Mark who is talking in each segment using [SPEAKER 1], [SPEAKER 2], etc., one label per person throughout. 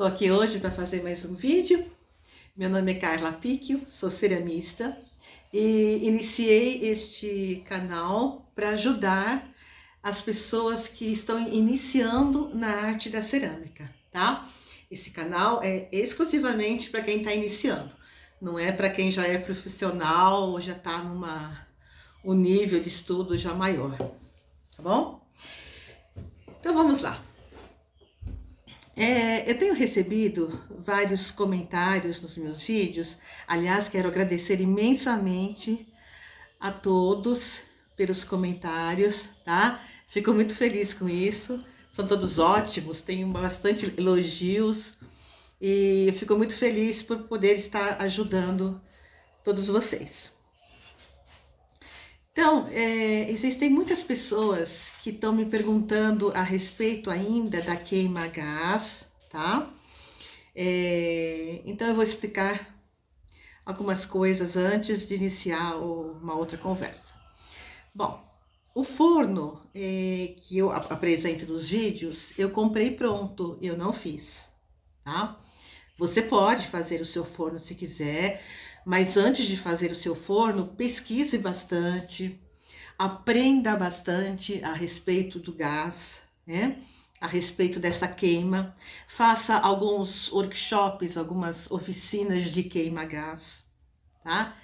[SPEAKER 1] Tô aqui hoje para fazer mais um vídeo. Meu nome é Carla Picchio, sou ceramista e iniciei este canal para ajudar as pessoas que estão iniciando na arte da cerâmica, tá? Esse canal é exclusivamente para quem está iniciando, não é para quem já é profissional ou já está um nível de estudo já maior, tá bom? Então vamos lá. Eu tenho recebido vários comentários nos meus vídeos. Aliás, quero agradecer imensamente a todos pelos comentários, tá? Fico muito feliz com isso. São todos ótimos, tenho bastante elogios e eu fico muito feliz por poder estar ajudando todos vocês. Então, existem muitas pessoas que estão me perguntando a respeito ainda da queima-gás, tá? Então, eu vou explicar algumas coisas antes de iniciar uma outra conversa. Bom, o forno que eu apresento nos vídeos, eu comprei pronto, eu não fiz, tá? Você pode fazer o seu forno se quiser, mas antes de fazer o seu forno, pesquise bastante, aprenda bastante a respeito do gás, né? A respeito dessa queima. Faça alguns workshops, algumas oficinas de queima-gás, tá?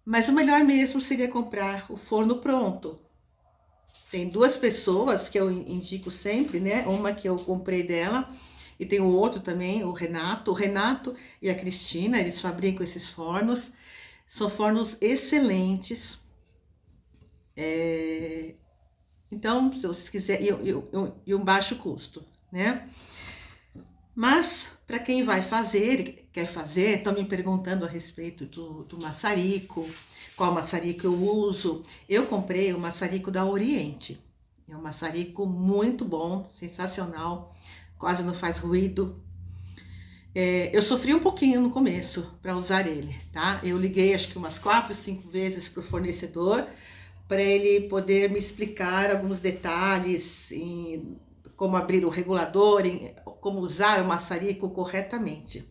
[SPEAKER 1] Mas o melhor mesmo seria comprar o forno pronto. Tem duas pessoas que eu indico sempre, né? Uma que eu comprei dela, e tem o outro também, o Renato. O Renato e a Cristina, eles fabricam esses fornos. São fornos excelentes. Então, se vocês quiserem, e um baixo custo, né? Mas, para quem vai fazer, quer fazer, estão me perguntando a respeito do maçarico, qual maçarico eu uso. Eu comprei o maçarico da Oriente. É um maçarico muito bom, sensacional, quase não faz ruído. Eu sofri um pouquinho no começo para usar ele, tá? Eu liguei acho que umas 4, 5 vezes para o fornecedor, para ele poder me explicar alguns detalhes em como abrir o regulador, como usar o maçarico corretamente.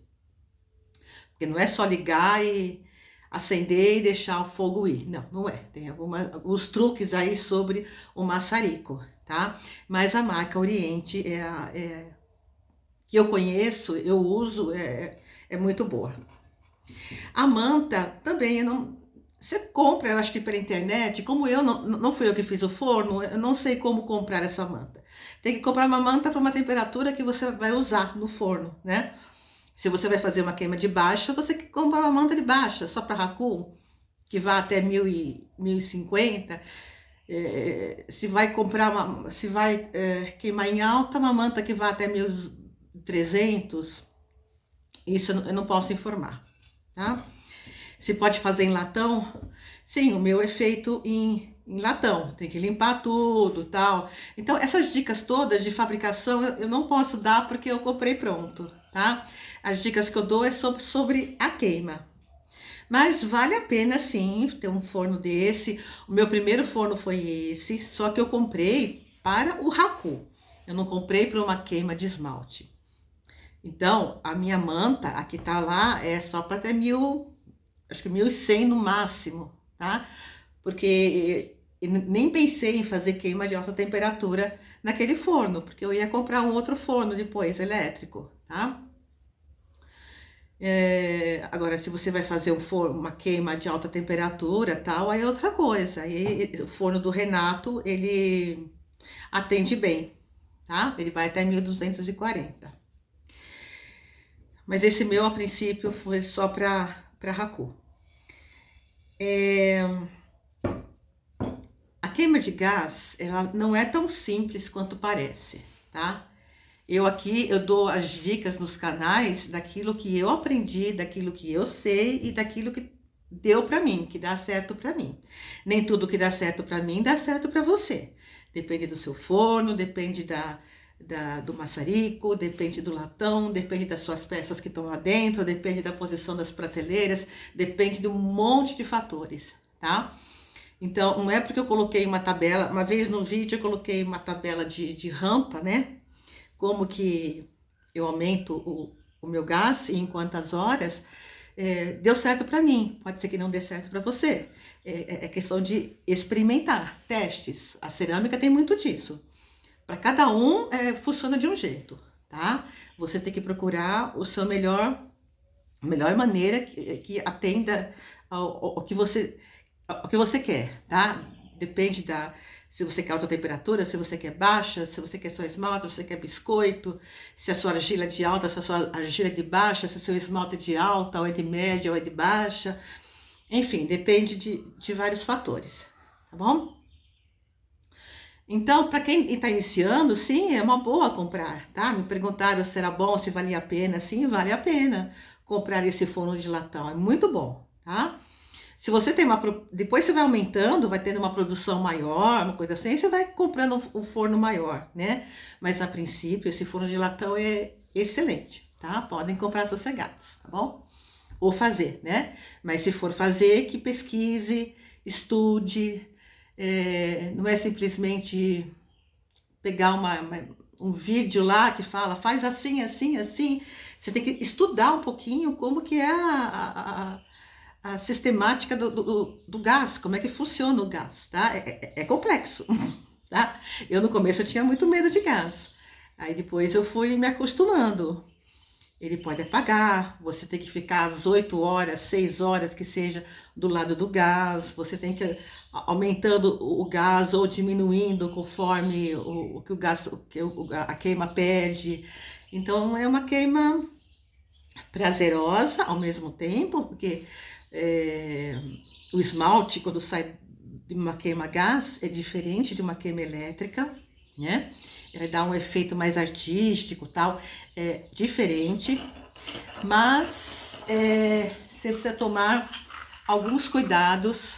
[SPEAKER 1] Porque não é só ligar e acender e deixar o fogo ir. Não, não é. Tem alguns truques aí sobre o maçarico, tá? Mas a marca Oriente que eu conheço, eu uso, é muito boa. A manta também, você compra, eu acho que pela internet, como eu não fui eu que fiz o forno, eu não sei como comprar essa manta. Tem que comprar uma manta para uma temperatura que você vai usar no forno, né? Se você vai fazer uma queima de baixa, você compra uma manta de baixa, só para raku, que vai até 1050. Se vai queimar em alta, uma manta que vai até 1300. Isso eu não posso informar, tá? Se pode fazer em latão? Sim, o meu é feito em latão, tem que limpar tudo, tal. Então, essas dicas todas de fabricação eu não posso dar porque eu comprei pronto, tá? As dicas que eu dou é sobre a queima. Mas vale a pena sim ter um forno desse. O meu primeiro forno foi esse, só que eu comprei para o raku. Eu não comprei para uma queima de esmalte. Então, a minha manta, a que tá lá, é só para até acho que 1100 no máximo, tá? Porque nem pensei em fazer queima de alta temperatura naquele forno, porque eu ia comprar um outro forno depois, elétrico, tá? Agora, se você vai fazer uma queima de alta temperatura, tal, aí é outra coisa. Aí o forno do Renato, ele atende bem, tá? Ele vai até 1240. Mas esse meu, a princípio, foi só para raku. A queima de gás, ela não é tão simples quanto parece, tá? Eu dou as dicas nos canais daquilo que eu aprendi, daquilo que eu sei e daquilo que deu para mim, que dá certo para mim. Nem tudo que dá certo para mim dá certo para você. Depende do seu forno, depende do maçarico, depende do latão, depende das suas peças que estão lá dentro, depende da posição das prateleiras, depende de um monte de fatores, tá? Então, não é porque eu coloquei uma tabela, uma vez no vídeo eu coloquei uma tabela de rampa, né? Como que eu aumento o meu gás e em quantas horas, deu certo para mim, pode ser que não dê certo para você. É questão de experimentar, testes. A cerâmica tem muito disso. Para cada um, funciona de um jeito, tá? Você tem que procurar o seu a melhor maneira que atenda ao que você quer, tá? Depende se você quer alta temperatura, se você quer baixa, se você quer só esmalte, se você quer biscoito, se a sua argila é de alta, se a sua argila é de baixa, se o seu esmalte é de alta, ou é de média, ou é de baixa. Enfim, depende de vários fatores, tá bom? Então, para quem está iniciando, sim, é uma boa comprar, tá? Me perguntaram se era bom, se valia a pena. Sim, vale a pena comprar esse forno de latão, é muito bom, tá? Se você tem depois você vai aumentando, vai tendo uma produção maior, uma coisa assim, você vai comprando um forno maior, né? Mas a princípio, esse forno de latão é excelente, tá? Podem comprar sossegados, tá bom? Ou fazer, né? Mas se for fazer, que pesquise, estude, não é simplesmente pegar um vídeo lá que fala, faz assim, assim, assim. Você tem que estudar um pouquinho como que é a sistemática do gás, como é que funciona o gás, tá? É complexo, tá? Eu no começo eu tinha muito medo de gás. Aí depois eu fui me acostumando. Ele pode apagar, você tem que ficar às 8 horas, 6 horas que seja do lado do gás, você tem que aumentando o gás ou diminuindo conforme o que o gás, a queima pede. Então é uma queima prazerosa ao mesmo tempo, porque o esmalte, quando sai de uma queima a gás, é diferente de uma queima elétrica, né? Ele dá um efeito mais artístico, tal, é diferente, mas você precisa tomar alguns cuidados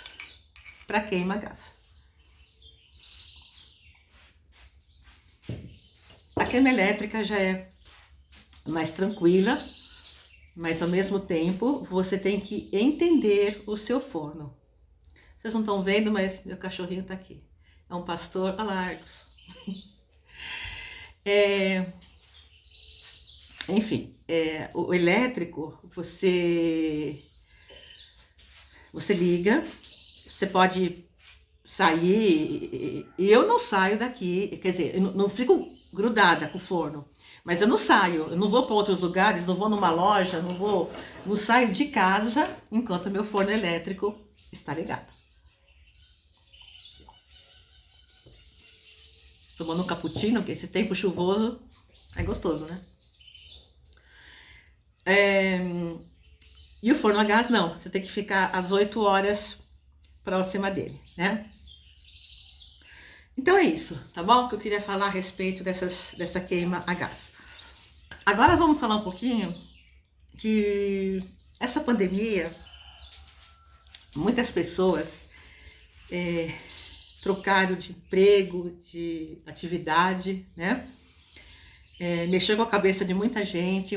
[SPEAKER 1] para queima a gás. A queima elétrica já é mais tranquila, mas ao mesmo tempo você tem que entender o seu forno. Vocês não estão vendo, mas meu cachorrinho está aqui. É um pastor alargos. Enfim, o elétrico, você liga, você pode sair, e eu não saio daqui, quer dizer, eu não fico grudada com o forno, mas eu não saio, eu não vou para outros lugares, não vou numa loja, não saio de casa enquanto meu forno elétrico está ligado. Tomando um cappuccino, porque esse tempo chuvoso é gostoso, né? E o forno a gás não, você tem que ficar às 8 horas próxima dele, né? Então é isso, tá bom? Que eu queria falar a respeito dessa queima a gás. Agora vamos falar um pouquinho que essa pandemia, muitas pessoas trocaram de emprego, de atividade, né? Mexeu com a cabeça de muita gente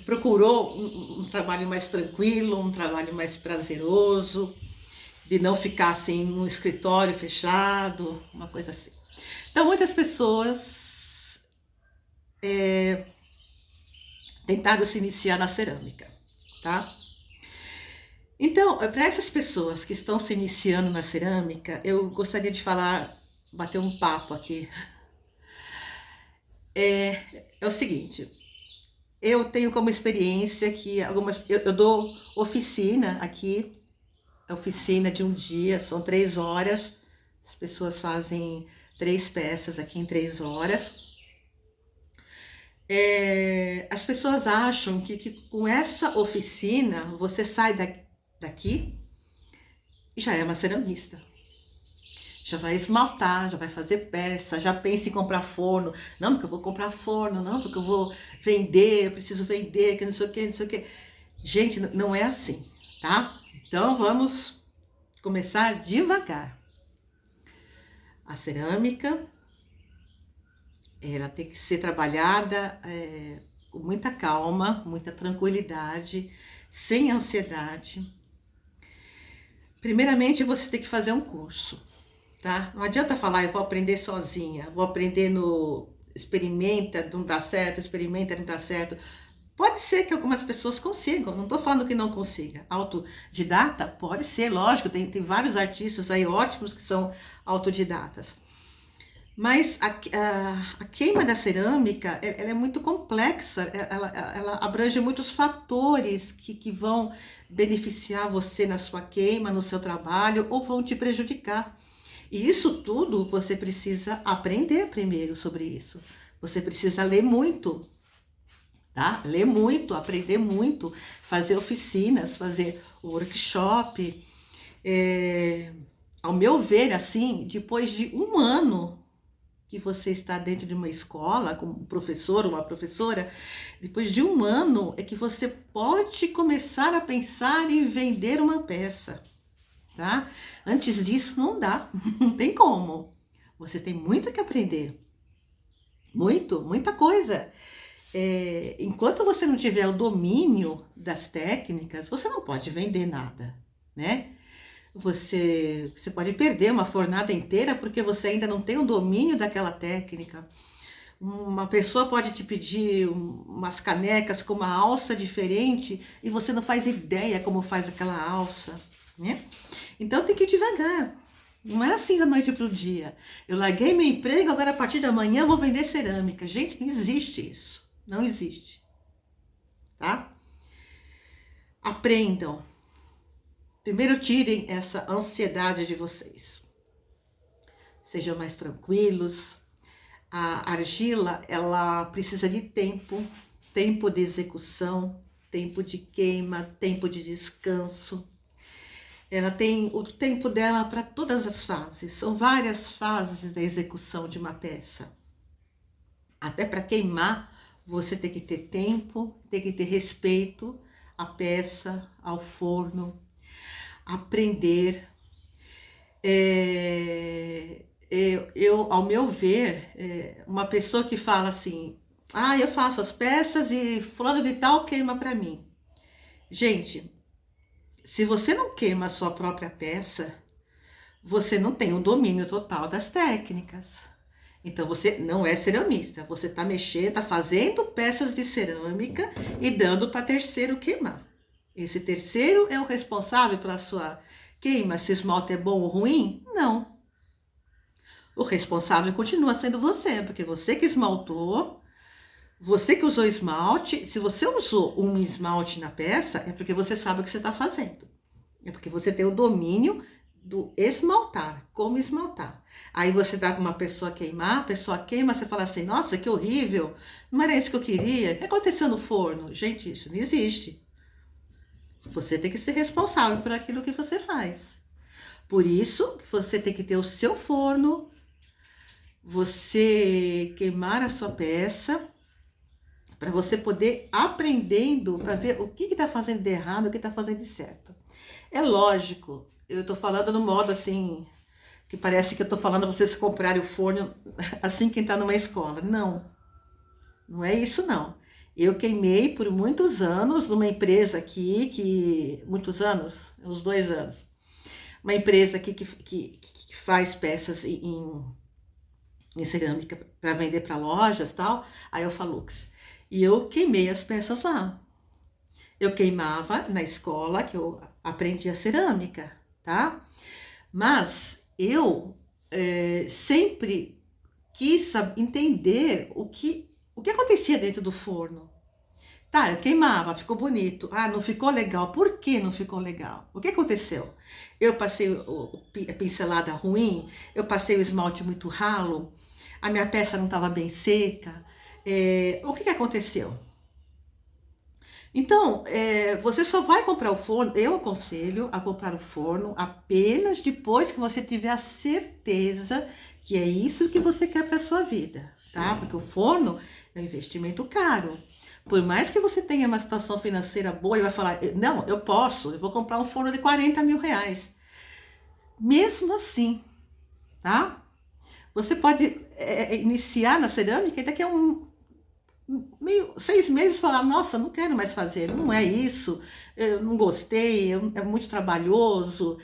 [SPEAKER 1] procurou um trabalho mais tranquilo, um trabalho mais prazeroso, de não ficar assim num escritório fechado, uma coisa assim. Então muitas pessoas tentaram se iniciar na cerâmica, tá? Então, para essas pessoas que estão se iniciando na cerâmica, eu gostaria de bater um papo aqui. É o seguinte, eu tenho como experiência que eu dou oficina aqui, oficina de um dia, são 3 horas, as pessoas fazem 3 peças aqui em 3 horas. As pessoas acham que com essa oficina você sai daqui e já é uma ceramista. Já vai esmaltar, já vai fazer peça, já pensa em comprar forno. Não, porque eu vou comprar forno, não, porque eu vou vender, eu preciso vender, que não sei o que, não sei o que. Gente, não é assim, tá? Então vamos começar devagar. A cerâmica, ela tem que ser trabalhada com muita calma, muita tranquilidade, sem ansiedade. Primeiramente, você tem que fazer um curso, tá? Não adianta falar, eu vou aprender sozinha, vou aprender experimenta, não dá certo, experimenta, não dá certo. Pode ser que algumas pessoas consigam, não estou falando que não consiga. Autodidata? Pode ser, lógico, tem vários artistas aí ótimos que são autodidatas. Mas a queima da cerâmica, ela é muito complexa, ela abrange muitos fatores que vão beneficiar você na sua queima, no seu trabalho, ou vão te prejudicar. E isso tudo você precisa aprender primeiro sobre isso. Você precisa ler muito, tá? Ler muito, aprender muito, fazer oficinas, fazer workshop. Ao meu ver, assim, depois de um ano que você está dentro de uma escola, como um professor ou uma professora, depois de um ano é que você pode começar a pensar em vender uma peça, tá? Antes disso não dá, não tem como. Você tem muito que aprender, muita coisa. Enquanto você não tiver o domínio das técnicas, você não pode vender nada, né? Você pode perder uma fornada inteira porque você ainda não tem o domínio daquela técnica. Uma pessoa pode te pedir umas canecas com uma alça diferente e você não faz ideia como faz aquela alça, né? Então tem que ir devagar. Não é assim da noite para o dia. Eu larguei meu emprego, agora a partir da manhã eu vou vender cerâmica. Gente, não existe isso. Não existe. Tá? Aprendam. Primeiro tirem essa ansiedade de vocês. Sejam mais tranquilos. A argila, ela precisa de tempo de execução, tempo de queima, tempo de descanso. Ela tem o tempo dela para todas as fases. São várias fases da execução de uma peça. Até para queimar, você tem que ter tempo, tem que ter respeito à peça, ao forno, aprender. Ao meu ver, uma pessoa que fala assim, eu faço as peças e fulano de tal queima para mim. Gente, se você não queima a sua própria peça, você não tem o domínio total das técnicas. Então você não é ceramista, você está mexendo, está fazendo peças de cerâmica e dando para terceiro queimar. Esse terceiro é o responsável pela sua queima, se o esmalte é bom ou ruim? Não. O responsável continua sendo você, porque você que esmaltou, você que usou esmalte. Se você usou um esmalte na peça, é porque você sabe o que você está fazendo. É porque você tem o domínio do esmaltar, como esmaltar. Aí você dá para uma pessoa queimar, a pessoa queima, você fala assim, nossa, que horrível, não era isso que eu queria. O que aconteceu no forno? Gente, isso não existe. Você tem que ser responsável por aquilo que você faz. Por isso que você tem que ter o seu forno, você queimar a sua peça, para você poder aprendendo, para ver o que está fazendo de errado, o que está fazendo de certo. É lógico, eu estou falando no modo assim, que parece que eu estou falando para vocês comprarem o forno assim que entrar numa escola. Não, não é isso não. Eu queimei por muitos anos numa empresa aqui, muitos anos, uns 2 anos. Uma empresa aqui que faz peças em cerâmica para vender para lojas e tal, a Elfalux. E eu queimei as peças lá. Eu queimava na escola que eu aprendi a cerâmica, tá? Mas eu sempre quis entender o que acontecia dentro do forno. Tá, eu queimava, ficou bonito. Não ficou legal. Por que não ficou legal? O que aconteceu? Eu passei a pincelada ruim, eu passei o esmalte muito ralo, a minha peça não estava bem seca. O que aconteceu? Então, você só vai comprar o forno, eu aconselho a comprar o forno apenas depois que você tiver a certeza que é isso que você quer para sua vida, tá? Porque o forno é um investimento caro. Por mais que você tenha uma situação financeira boa e vai falar, não, eu vou comprar um forno de 40 mil reais. Mesmo assim, tá? Você pode iniciar na cerâmica e daqui a 6 meses falar, nossa, não quero mais fazer, não é isso, eu não gostei, é muito trabalhoso.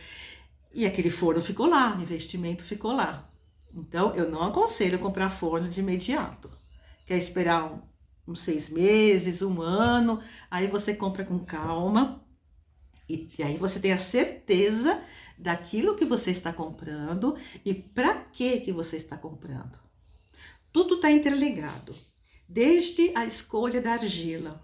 [SPEAKER 1] E aquele forno ficou lá, o investimento ficou lá. Então, eu não aconselho comprar forno de imediato, quer esperar uns 6 meses, um ano, aí você compra com calma. E aí você tem a certeza daquilo que você está comprando e para que você está comprando. Tudo está interligado, desde a escolha da argila.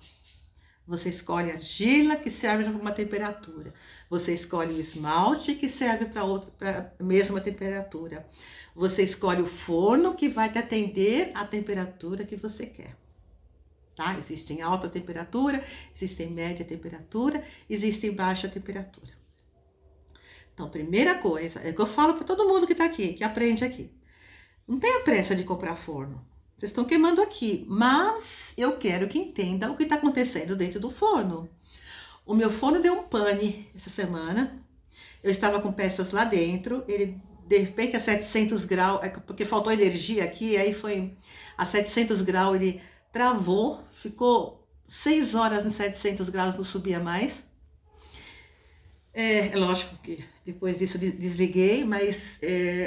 [SPEAKER 1] Você escolhe a argila que serve para uma temperatura. Você escolhe o esmalte que serve para a mesma temperatura. Você escolhe o forno que vai te atender à temperatura que você quer. Tá? Existem alta temperatura, existem média temperatura, existem baixa temperatura. Então, primeira coisa, é o que eu falo para todo mundo que está aqui, que aprende aqui. Não tenha pressa de comprar forno. Vocês estão queimando aqui, mas eu quero que entenda o que está acontecendo dentro do forno. O meu forno deu um pane essa semana. Eu estava com peças lá dentro, ele de repente a 700 graus, porque faltou energia aqui, aí foi a 700 graus, ele travou, ficou 6 horas em 700 graus, não subia mais. É lógico que depois disso desliguei, mas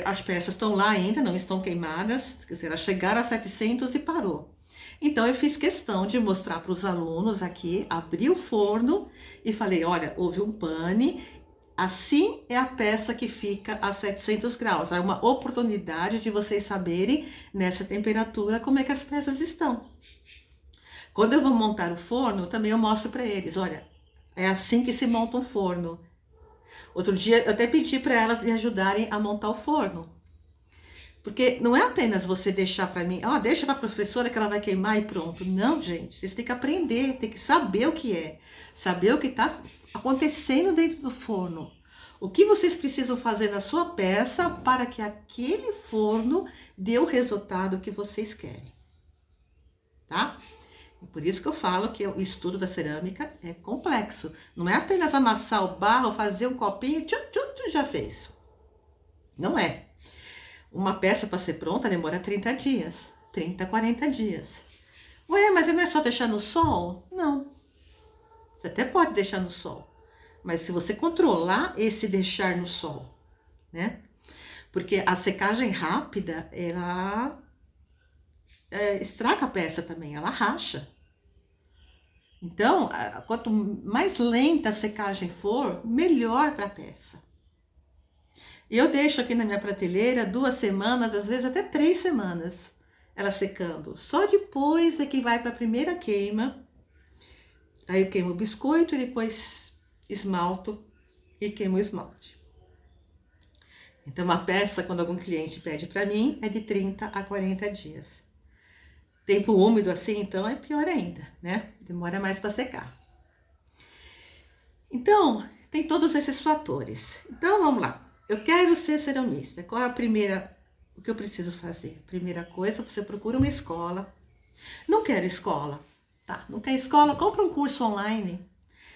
[SPEAKER 1] as peças estão lá ainda, não estão queimadas, quer dizer, elas chegaram a 700 e parou. Então eu fiz questão de mostrar para os alunos aqui, abri o forno e falei, olha, houve um pane, assim é a peça que fica a 700 graus. É uma oportunidade de vocês saberem nessa temperatura como é que as peças estão. Quando eu vou montar o forno, também eu mostro para eles, olha, é assim que se monta um forno. Outro dia eu até pedi para elas me ajudarem a montar o forno. Porque não é apenas você deixar para mim, deixa para a professora que ela vai queimar e pronto. Não, gente, vocês têm que aprender, tem que saber o que é. Saber o que está acontecendo dentro do forno. O que vocês precisam fazer na sua peça para que aquele forno dê o resultado que vocês querem. Tá? E por isso que eu falo que o estudo da cerâmica é complexo. Não é apenas amassar o barro, fazer um copinho, já fez. Não é. Uma peça para ser pronta demora 30 dias, 30, 40 dias. Ué, mas não é só deixar no sol? Não. Você até pode deixar no sol. Mas se você controlar esse deixar no sol, né? Porque a secagem rápida, ela estraga a peça também, ela racha. Então, quanto mais lenta a secagem for, melhor para a peça. Eu deixo aqui na minha prateleira 2 semanas, às vezes até 3 semanas, ela secando. Só depois é que vai para a primeira queima. Aí eu queimo o biscoito e depois esmalto e queimo o esmalte. Então, uma peça, quando algum cliente pede para mim, é de 30 a 40 dias. Tempo úmido assim, então, é pior ainda, né? Demora mais para secar. Então, tem todos esses fatores. Então, vamos lá. Eu quero ser ceramista. Qual é o que eu preciso fazer? Primeira coisa, você procura uma escola. Não quero escola, tá? Não quer escola? Compra um curso online.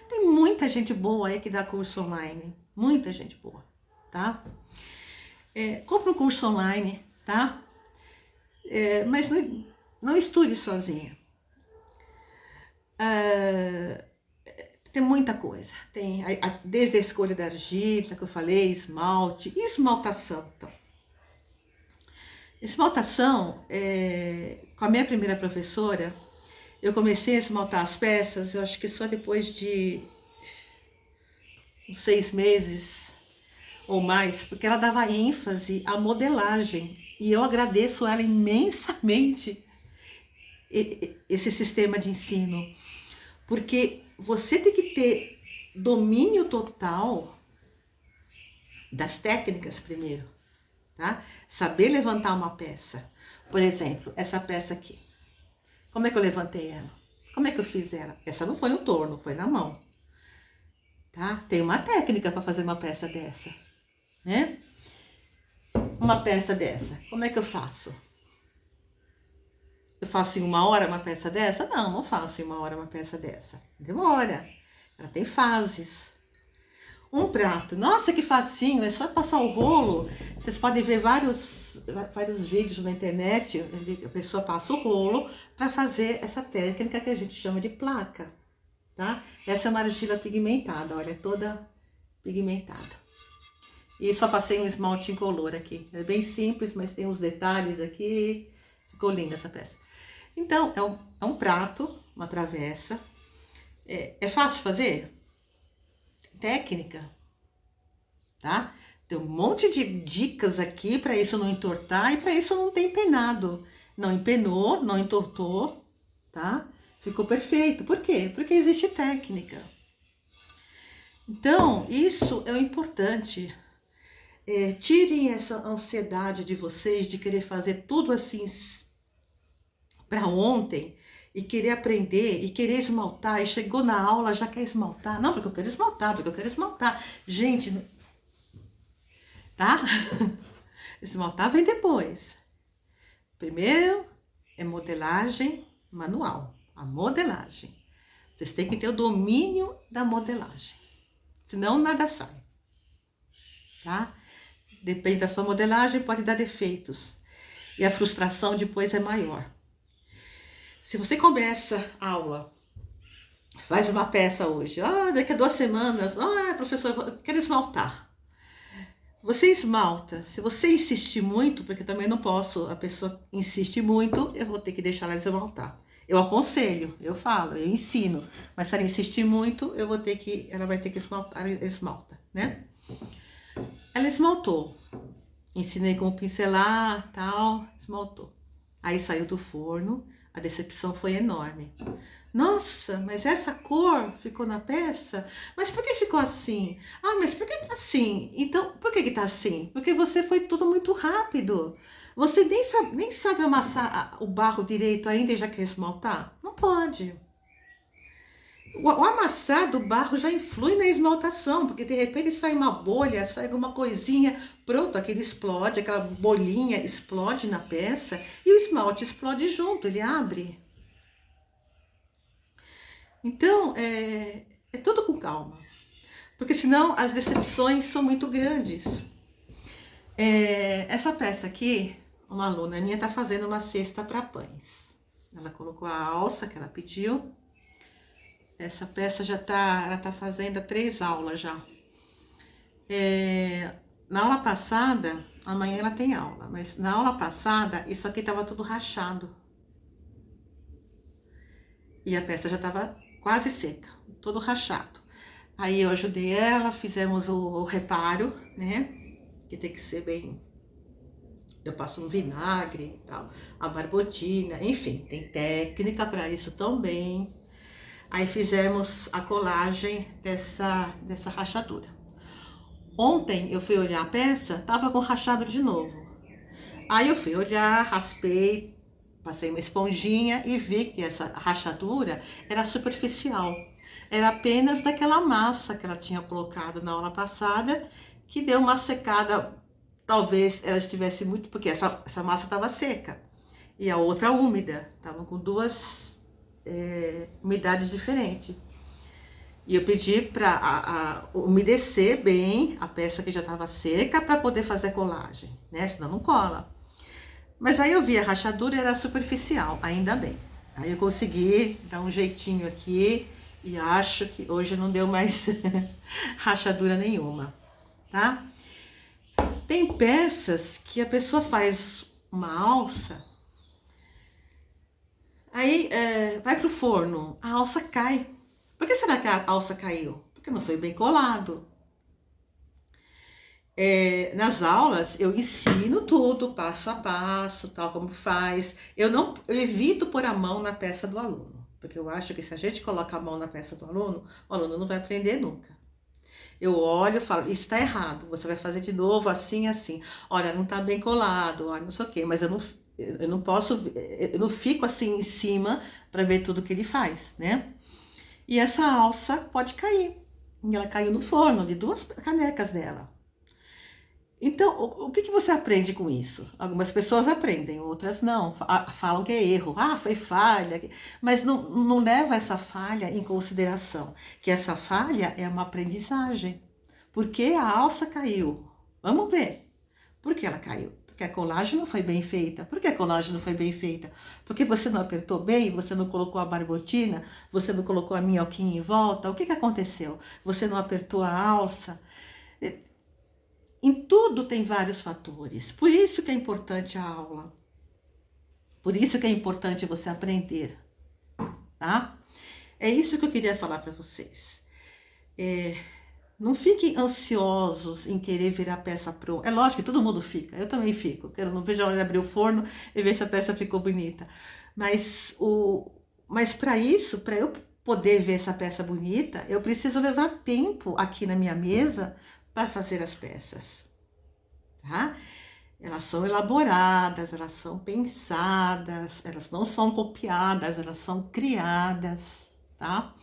[SPEAKER 1] Tem muita gente boa aí que dá curso online. Muita gente boa, tá? Compra um curso online, tá? Mas não estude sozinha. Tem muita coisa. Tem desde a escolha da argila, que eu falei, esmalte e esmaltação. Então, esmaltação, com a minha primeira professora, eu comecei a esmaltar as peças, eu acho que só depois de uns 6 meses ou mais, porque ela dava ênfase à modelagem. E eu agradeço ela imensamente, esse sistema de ensino. Porque você tem que ter domínio total das técnicas primeiro, tá? Saber levantar uma peça. Por exemplo, essa peça aqui. Como é que eu levantei ela? Como é que eu fiz ela? Essa não foi no torno, foi na mão. Tá? Tem uma técnica para fazer uma peça dessa, né? Uma peça dessa, como é que eu faço? Eu faço em 1 hora uma peça dessa? Não faço em 1 hora uma peça dessa. Demora. Ela tem fases. Um prato. Nossa, que facinho. É só passar o rolo. Vocês podem ver vários vídeos na internet. A pessoa passa o rolo para fazer essa técnica que a gente chama de placa. Tá? Essa é uma argila pigmentada. Olha, é toda pigmentada. E só passei um esmalte incolor aqui. É bem simples, mas tem uns detalhes aqui. Ficou linda essa peça. Então, é um prato, uma travessa. É fácil fazer? Técnica, tá? Tem um monte de dicas aqui para isso não entortar e para isso não ter empenado. Não empenou, não entortou, tá? Ficou perfeito. Por quê? Porque existe técnica. Então, isso é o importante. Tirem essa ansiedade de vocês de querer fazer tudo assim para ontem e querer aprender e querer esmaltar e chegou na aula já quer esmaltar. Não, porque eu quero esmaltar, porque eu quero esmaltar. Gente, tá? Esmaltar vem depois. Primeiro é modelagem manual, a modelagem. Vocês têm que ter o domínio da modelagem, senão nada sai, tá? Depende da sua modelagem, pode dar defeitos e a frustração depois é maior. Se você começa a aula, faz uma peça hoje, daqui a 2 semanas, professor, eu quero esmaltar. Você esmalta, se você insistir muito, porque também não posso, a pessoa insiste muito, eu vou ter que deixar ela esmaltar. Eu aconselho, eu falo, eu ensino, mas se ela insistir muito, ela vai ter que esmaltar, esmalta, né? Ela esmaltou, ensinei como pincelar, tal, esmaltou. Aí saiu do forno, a decepção foi enorme. Nossa, mas essa cor ficou na peça? Mas por que ficou assim? Mas por que tá assim? Então, por que tá assim? Porque você foi tudo muito rápido. Você nem sabe amassar o barro direito ainda e já quer esmaltar? Não pode. O amassar do barro já influi na esmaltação, porque de repente sai uma bolha, sai alguma coisinha, pronto, aquele explode, aquela bolinha explode na peça e o esmalte explode junto, ele abre. Então, é tudo com calma, porque senão as decepções são muito grandes. Essa peça aqui, uma aluna minha está fazendo uma cesta para pães. Ela colocou a alça que ela pediu. Essa peça ela tá fazendo 3 aulas já. Na aula passada, amanhã ela tem aula, mas na aula passada, isso aqui tava tudo rachado. E a peça já tava quase seca, todo rachado. Aí eu ajudei ela, fizemos o reparo, né? Que tem que ser bem... Eu passo um vinagre e tal, a barbotina, enfim, tem técnica para isso também. Aí fizemos a colagem dessa rachadura. Ontem eu fui olhar a peça, tava com rachado de novo. Aí eu fui olhar, raspei, passei uma esponjinha e vi que essa rachadura era superficial. Era apenas daquela massa que ela tinha colocado na aula passada, que deu uma secada, talvez ela estivesse muito, porque essa massa estava seca e a outra úmida, estavam com 2 umidades diferentes. E eu pedi para umedecer bem a peça que já estava seca para poder fazer a colagem, né? Senão não cola. Mas aí eu vi a rachadura era superficial, ainda bem. Aí eu consegui dar um jeitinho aqui e acho que hoje não deu mais rachadura nenhuma, tá? Tem peças que a pessoa faz uma alça, aí vai pro forno, a alça cai. Por que será que a alça caiu? Porque não foi bem colado. Nas aulas eu ensino tudo, passo a passo, tal como faz. Eu evito pôr a mão na peça do aluno, porque eu acho que se a gente coloca a mão na peça do aluno, o aluno não vai aprender nunca. Eu olho e falo, isso está errado, você vai fazer de novo assim, assim. Olha, não está bem colado, olha, não sei o quê, mas eu não posso, eu não fico assim em cima para ver tudo que ele faz, né? E essa alça pode cair. E ela caiu no forno de 2 canecas dela. Então, o que você aprende com isso? Algumas pessoas aprendem, outras não. Falam que é erro. Foi falha. Mas não leva essa falha em consideração. Que essa falha é uma aprendizagem. Por que a alça caiu? Vamos ver. Por que ela caiu? Porque a colagem não foi bem feita. Por que a colagem não foi bem feita? Porque você não apertou bem, você não colocou a barbotina, você não colocou a minhoquinha em volta. O que aconteceu? Você não apertou a alça. Em tudo tem vários fatores. Por isso que é importante a aula. Por isso que é importante você aprender, tá? É isso que eu queria falar para vocês. Não fiquem ansiosos em querer ver a peça pronta. É lógico que todo mundo fica, eu também fico. Quero não vejo a hora de abrir o forno e ver se a peça ficou bonita. Mas para isso, para eu poder ver essa peça bonita, eu preciso levar tempo aqui na minha mesa para fazer as peças, tá? Elas são elaboradas, elas são pensadas, elas não são copiadas, elas são criadas, tá?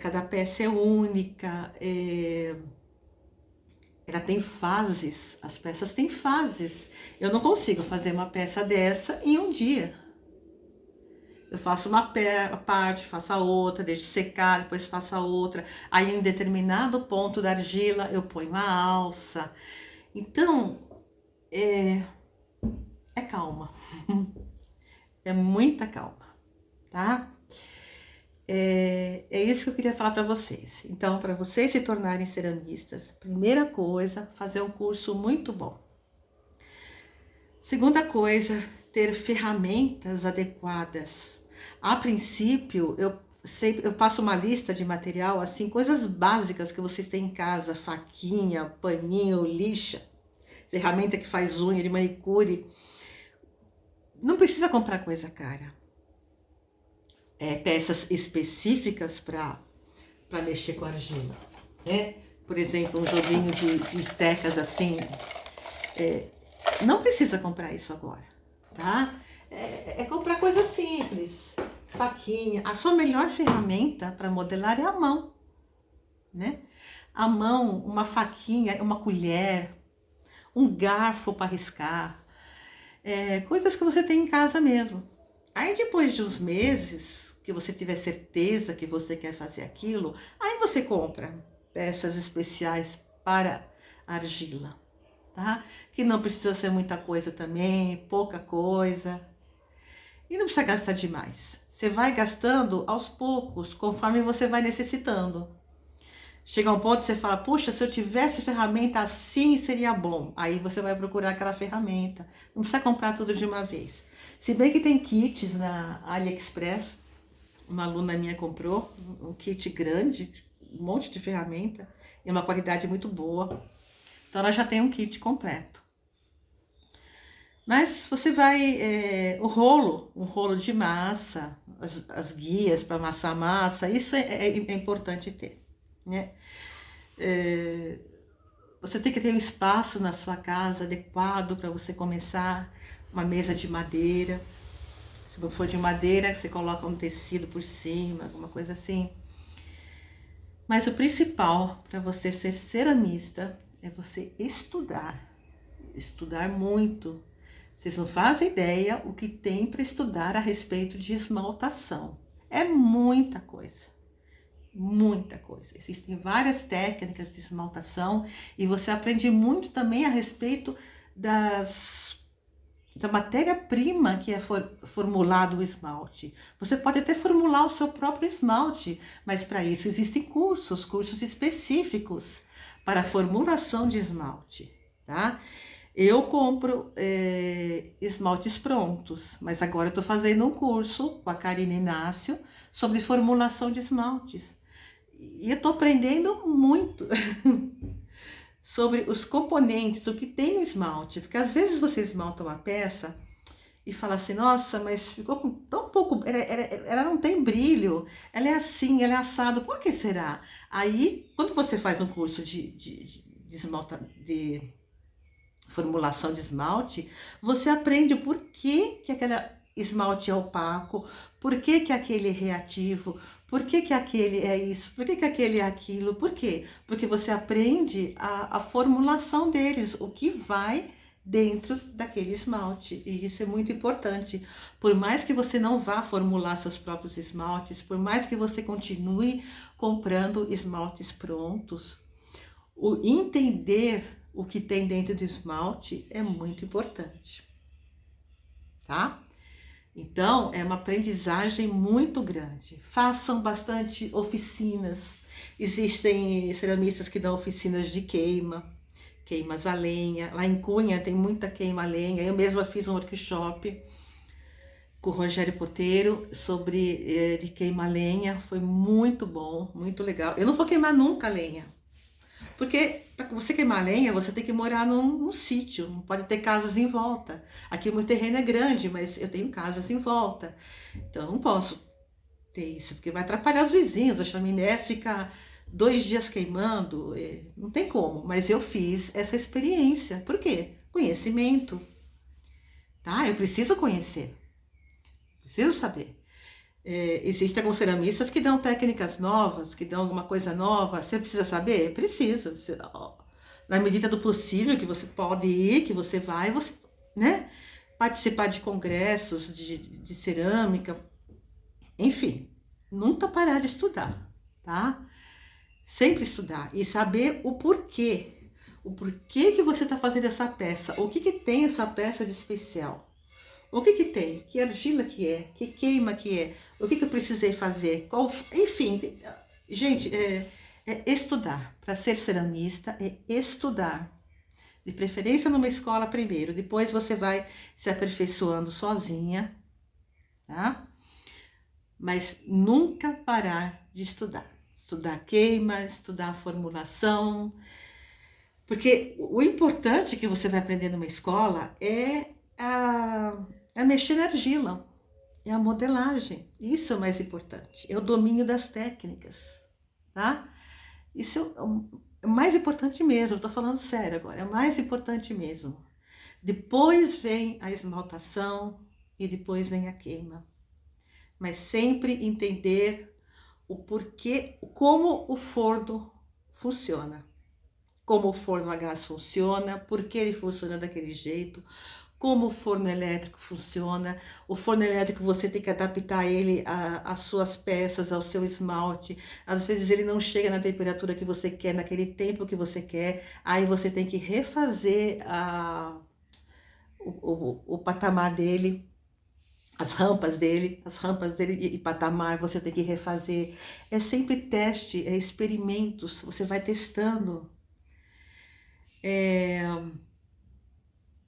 [SPEAKER 1] Cada peça é única, ela tem fases, as peças têm fases. Eu não consigo fazer uma peça dessa em um dia. Eu faço uma parte, faço a outra, deixo secar, depois faço a outra. Aí em determinado ponto da argila eu ponho a alça. Então, é calma. É muita calma, tá? É isso que eu queria falar para vocês. Então, para vocês se tornarem ceramistas, primeira coisa, fazer um curso muito bom. Segunda coisa, ter ferramentas adequadas. A princípio, eu passo uma lista de material, assim, coisas básicas que vocês têm em casa, faquinha, paninho, lixa, ferramenta que faz unha de manicure. Não precisa comprar coisa cara. Peças específicas para mexer com argila, né? Por exemplo, um joguinho de estecas assim, não precisa comprar isso agora, tá? Comprar coisa simples, faquinha. A sua melhor ferramenta para modelar é a mão, né? A mão, uma faquinha, uma colher, um garfo para riscar, coisas que você tem em casa mesmo. Aí depois de uns meses, que você tiver certeza que você quer fazer aquilo, aí você compra peças especiais para argila, tá? Que não precisa ser muita coisa também, pouca coisa. E não precisa gastar demais. Você vai gastando aos poucos, conforme você vai necessitando. Chega um ponto que você fala, puxa, se eu tivesse ferramenta assim seria bom. Aí você vai procurar aquela ferramenta. Não precisa comprar tudo de uma vez. Se bem que tem kits na AliExpress, uma aluna minha comprou um kit grande, um monte de ferramenta, e uma qualidade muito boa. Então ela já tem um kit completo. Mas você vai, um rolo de massa, as guias para amassar a massa, isso é importante ter, né? Você tem que ter um espaço na sua casa adequado para você começar, uma mesa de madeira. Se não for de madeira, você coloca um tecido por cima, alguma coisa assim. Mas o principal para você ser ceramista é você estudar muito. Vocês não fazem ideia o que tem para estudar a respeito de esmaltação. É muita coisa, muita coisa. Existem várias técnicas de esmaltação e você aprende muito também a respeito da matéria-prima que é formulado o esmalte. Você pode até formular o seu próprio esmalte, mas para isso existem cursos específicos para a formulação de esmalte, tá? Eu compro esmaltes prontos, mas agora eu estou fazendo um curso com a Karine Inácio sobre formulação de esmaltes. E eu estou aprendendo muito sobre os componentes, o que tem no esmalte. Porque às vezes você esmalta uma peça e fala assim, nossa, mas ficou com tão pouco, ela não tem brilho, ela é assim, ela é assado, por que será? Aí, quando você faz um curso de formulação de esmalte, você aprende o porquê que aquele esmalte é opaco, por que que aquele é reativo, por que que aquele é isso, por que que aquele é aquilo, por quê? Porque você aprende a formulação deles, o que vai dentro daquele esmalte, e isso é muito importante. Por mais que você não vá formular seus próprios esmaltes, por mais que você continue comprando esmaltes prontos, o entender o que tem dentro do esmalte é muito importante, tá? Então, é uma aprendizagem muito grande. Façam bastante oficinas. Existem ceramistas que dão oficinas de queimas a lenha. Lá em Cunha tem muita queima a lenha. Eu mesma fiz um workshop com o Rogério Poteiro sobre de queimar lenha. Foi muito bom, muito legal. Eu não vou queimar nunca lenha, porque para você queimar lenha, você tem que morar num sítio, não pode ter casas em volta. Aqui o meu terreno é grande, mas eu tenho casas em volta. Então eu não posso ter isso, porque vai atrapalhar os vizinhos, a chaminé fica 2 dias queimando, não tem como. Mas eu fiz essa experiência. Por quê? Conhecimento, tá? Eu preciso conhecer, preciso saber. Existem alguns ceramistas que dão técnicas novas, que dão alguma coisa nova. Você precisa saber? Precisa. Na medida do possível que você pode ir, que você vai, você, né? Participar de congressos de cerâmica, enfim, nunca parar de estudar, tá? Sempre estudar e saber o porquê. O porquê que você está fazendo essa peça. O que que tem essa peça de especial? O que que tem? Que argila que é? Que queima que é? O que que eu precisei fazer? Enfim, gente, estudar. Para ser ceramista é estudar. De preferência numa escola primeiro, depois você vai se aperfeiçoando sozinha, tá? Mas nunca parar de estudar. Estudar queima, estudar formulação, porque o importante que você vai aprender numa escola é a mexer na argila, é a modelagem. Isso é o mais importante, é o domínio das técnicas, tá? Isso é o mais importante mesmo, eu tô falando sério agora, é o mais importante mesmo. Depois vem a esmaltação e depois vem a queima. Mas sempre entender o porquê, como o forno funciona. Como o forno a gás funciona, por que ele funciona daquele jeito, como o forno elétrico funciona. O forno elétrico você tem que adaptar ele às suas peças, ao seu esmalte. Às vezes ele não chega na temperatura que você quer, naquele tempo que você quer, aí você tem que refazer o patamar dele. As rampas dele e patamar, você tem que refazer. É sempre teste, é experimentos, você vai testando.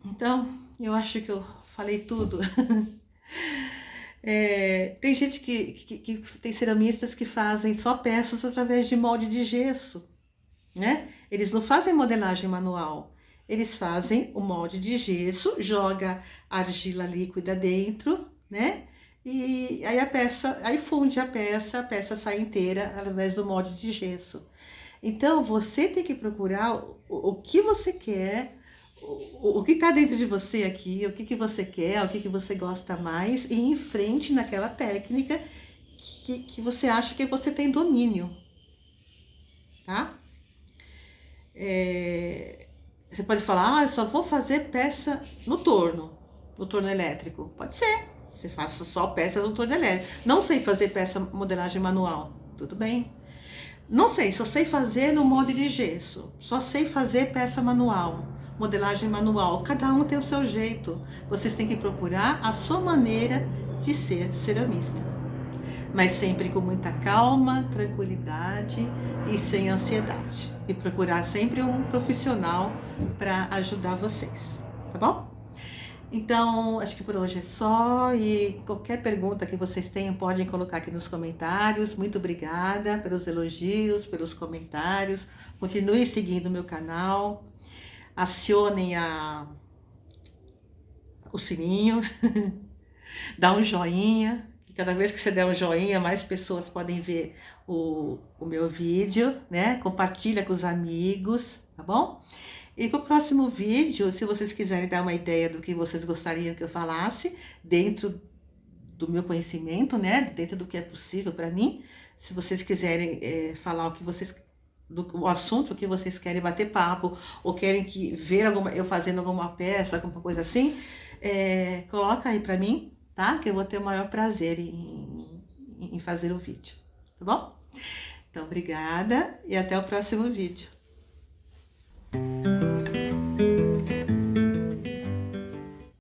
[SPEAKER 1] Então, eu acho que eu falei tudo. Tem gente que tem ceramistas que fazem só peças através de molde de gesso, né? Eles não fazem modelagem manual. Eles fazem o molde de gesso, joga argila líquida dentro, né? E aí aí funde a peça sai inteira através do molde de gesso. Então você tem que procurar o que você quer, o que está dentro de você aqui, o que que você quer, o que que você gosta mais, e ir em frente naquela técnica que você acha que você tem domínio, tá? Você pode falar, eu só vou fazer peça no torno elétrico. Pode ser, você faça só peças no torno elétrico. Não sei fazer peça modelagem manual, tudo bem. Não sei, só sei fazer no molde de gesso. Só sei fazer peça manual, modelagem manual. Cada um tem o seu jeito. Vocês têm que procurar a sua maneira de ser ceramista. Mas sempre com muita calma, tranquilidade e sem ansiedade. E procurar sempre um profissional para ajudar vocês, tá bom? Então, acho que por hoje é só, e qualquer pergunta que vocês tenham, podem colocar aqui nos comentários. Muito obrigada pelos elogios, pelos comentários. Continue seguindo o meu canal, acionem o sininho, dá um joinha. Cada vez que você der um joinha, mais pessoas podem ver o meu vídeo, né? Compartilha com os amigos, tá bom? E para o próximo vídeo, se vocês quiserem dar uma ideia do que vocês gostariam que eu falasse, dentro do meu conhecimento, né? Dentro do que é possível para mim, se vocês quiserem falar o que vocês, o assunto que vocês querem bater papo, ou querem ver eu fazendo alguma peça, alguma coisa assim, coloca aí para mim, tá? Que eu vou ter o maior prazer em fazer o vídeo, tá bom? Então, obrigada e até o próximo vídeo.